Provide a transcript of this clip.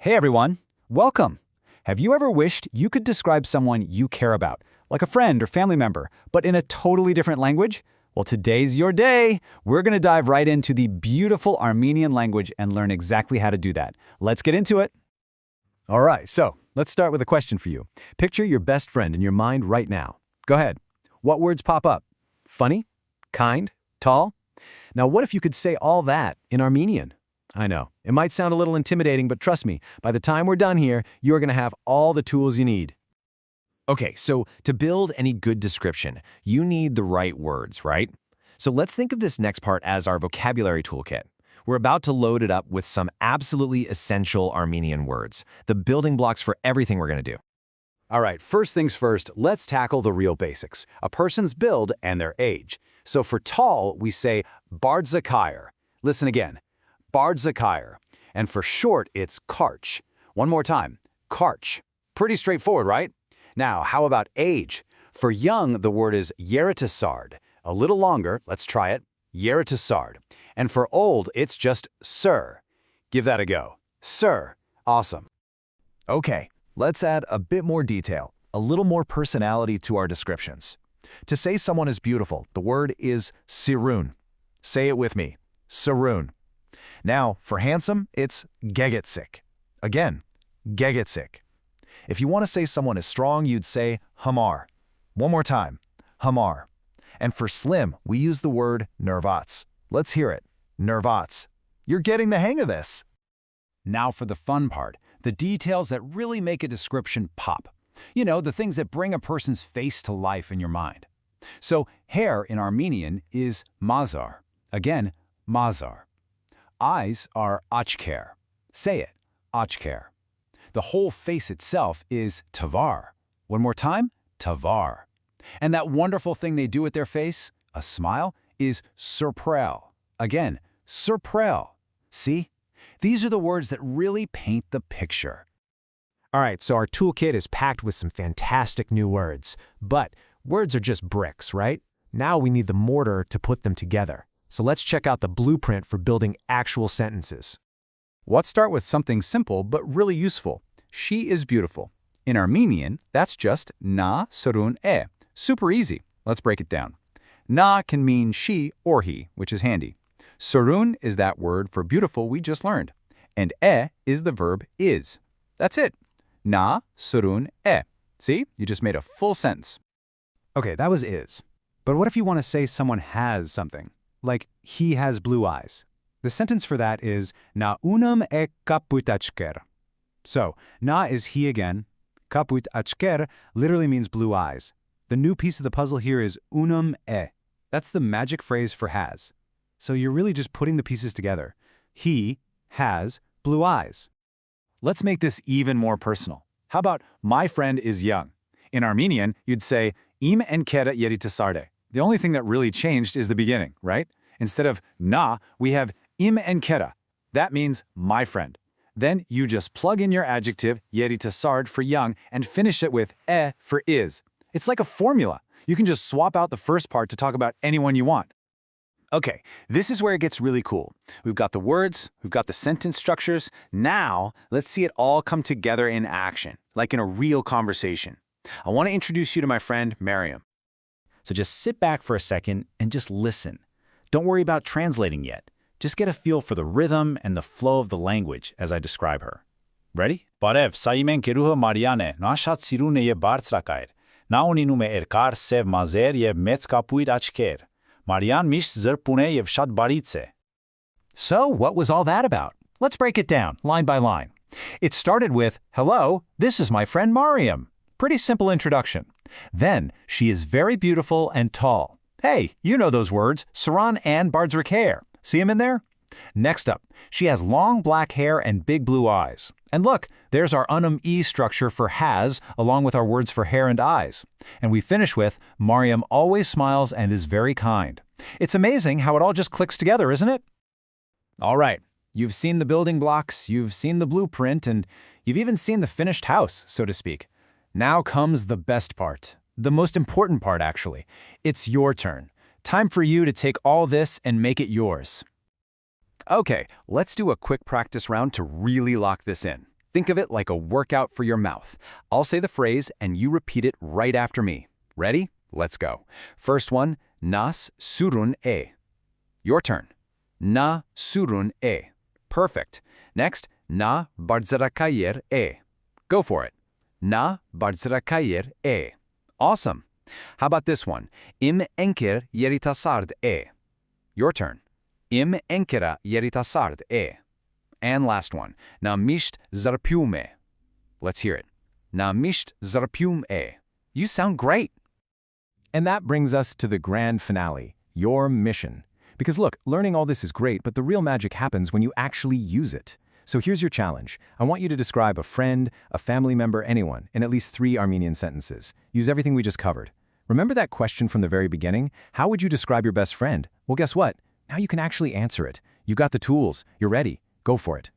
Hey everyone, welcome. Have you ever wished you could describe someone you care about, like a friend or family member, but in a totally different language? Well, today's your day. We're going to dive right into the beautiful Armenian language and learn exactly how to do that. Let's get into it. All right, so let's start with a question for you. Picture your best friend in your mind right now. Go ahead. What words pop up? Funny? Kind? Tall? Now, what if you could say all that in Armenian? I know, it might sound a little intimidating, but trust me, by the time we're done here, you're going to have all the tools you need. Okay, so to build any good description, you need the right words, right? So let's think of this next part as our vocabulary toolkit. We're about to load it up with some absolutely essential Armenian words, the building blocks for everything we're going to do. All right, first things first, let's tackle the real basics, a person's build and their age. So for tall, we say bardzakayr. Listen again. Bardzakayr. And for short, it's karch. One more time, karch. Pretty straightforward, right? Now, how about age? For young, the word is yeritasard. A little longer, let's try it, yeritasard. And for old, it's just sir. Give that a go. Sir. Awesome. Okay, let's add a bit more detail, a little more personality to our descriptions. To say someone is beautiful, the word is sirun. Say it with me, sirun. Now, for handsome, it's gegetsik. Again, gegetsik. If you want to say someone is strong, you'd say hamar. One more time, hamar. And for slim, we use the word nervats. Let's hear it, nervats. You're getting the hang of this. Now for the fun part, the details that really make a description pop. You know, the things that bring a person's face to life in your mind. So hair in Armenian is mazar. Again, mazar. Eyes are achker. Say it, achker. The whole face itself is tavar. One more time, tavar. And that wonderful thing they do with their face, a smile, is zrpum. Again, zrpum. See? These are the words that really paint the picture. All right, so our toolkit is packed with some fantastic new words. But words are just bricks, right? Now we need the mortar to put them together. So let's check out the blueprint for building actual sentences. Let's start with something simple but really useful. She is beautiful. In Armenian, that's just na sirun e. Super easy. Let's break it down. Na can mean she or he, which is handy. Sirun is that word for beautiful we just learned. And e is the verb is. That's it. Na sirun e. See? You just made a full sentence. Okay, that was is. But what if you want to say someone has something? Like, he has blue eyes. The sentence for that is na unenum e kaput achker. So, na is he again. Kaput achker literally means blue eyes. The new piece of the puzzle here is unenum e. That's the magic phrase for has. So you're really just putting the pieces together. He has blue eyes. Let's make this even more personal. How about my friend is young? In Armenian, you'd say im enkera yeritasarde. The only thing that really changed is the beginning, right? Instead of na, we have im enkera. That means my friend. Then you just plug in your adjective, yeritasard for young, and finish it with e for is. It's like a formula. You can just swap out the first part to talk about anyone you want. Okay, this is where it gets really cool. We've got the words, we've got the sentence structures. Now, let's see it all come together in action, like in a real conversation. I want to introduce you to my friend, Miriam. So just sit back for a second and just listen. Don't worry about translating yet. Just get a feel for the rhythm and the flow of the language as I describe her. Ready? Բարև, սա իմ ընկերուհը Մարիան է, նա շատ սիրուն է եւ բարձրակայր։ Նա ունենում է erkar, սև մազեր եւ մեծ կապույտ աչքեր։ Marian misht zrpum է եւ շատ բարից է. So, what was all that about? Let's break it down, line by line. It started with, hello, this is my friend Mariam. Pretty simple introduction. Then, she is very beautiful and tall. Hey, you know those words, sirun and bardzakayr. See them in there? Next up, she has long black hair and big blue eyes. And look, there's our unenum e structure for has, along with our words for hair and eyes. And we finish with, Mariam always smiles and is very kind. It's amazing how it all just clicks together, isn't it? All right, you've seen the building blocks, you've seen the blueprint, and you've even seen the finished house, so to speak. Now comes the best part. The most important part, actually. It's your turn. Time for you to take all this and make it yours. Okay, let's do a quick practice round to really lock this in. Think of it like a workout for your mouth. I'll say the phrase and you repeat it right after me. Ready? Let's go. First one, nas sirun e. Your turn. Na sirun e. Perfect. Next, na zrpum e. Go for it. Na zrpum e. Awesome. How about this one? Im enker yeritasard e. Your turn. Im enkera yeritasard e. And last one. Na misht zrpum e. Let's hear it. Na misht zrpum e. You sound great. And that brings us to the grand finale, your mission. Because look, learning all this is great, but the real magic happens when you actually use it. So here's your challenge. I want you to describe a friend, a family member, anyone, in at least 3 Armenian sentences. Use everything we just covered. Remember that question from the very beginning? How would you describe your best friend? Well, guess what? Now you can actually answer it. You've got the tools. You're ready. Go for it.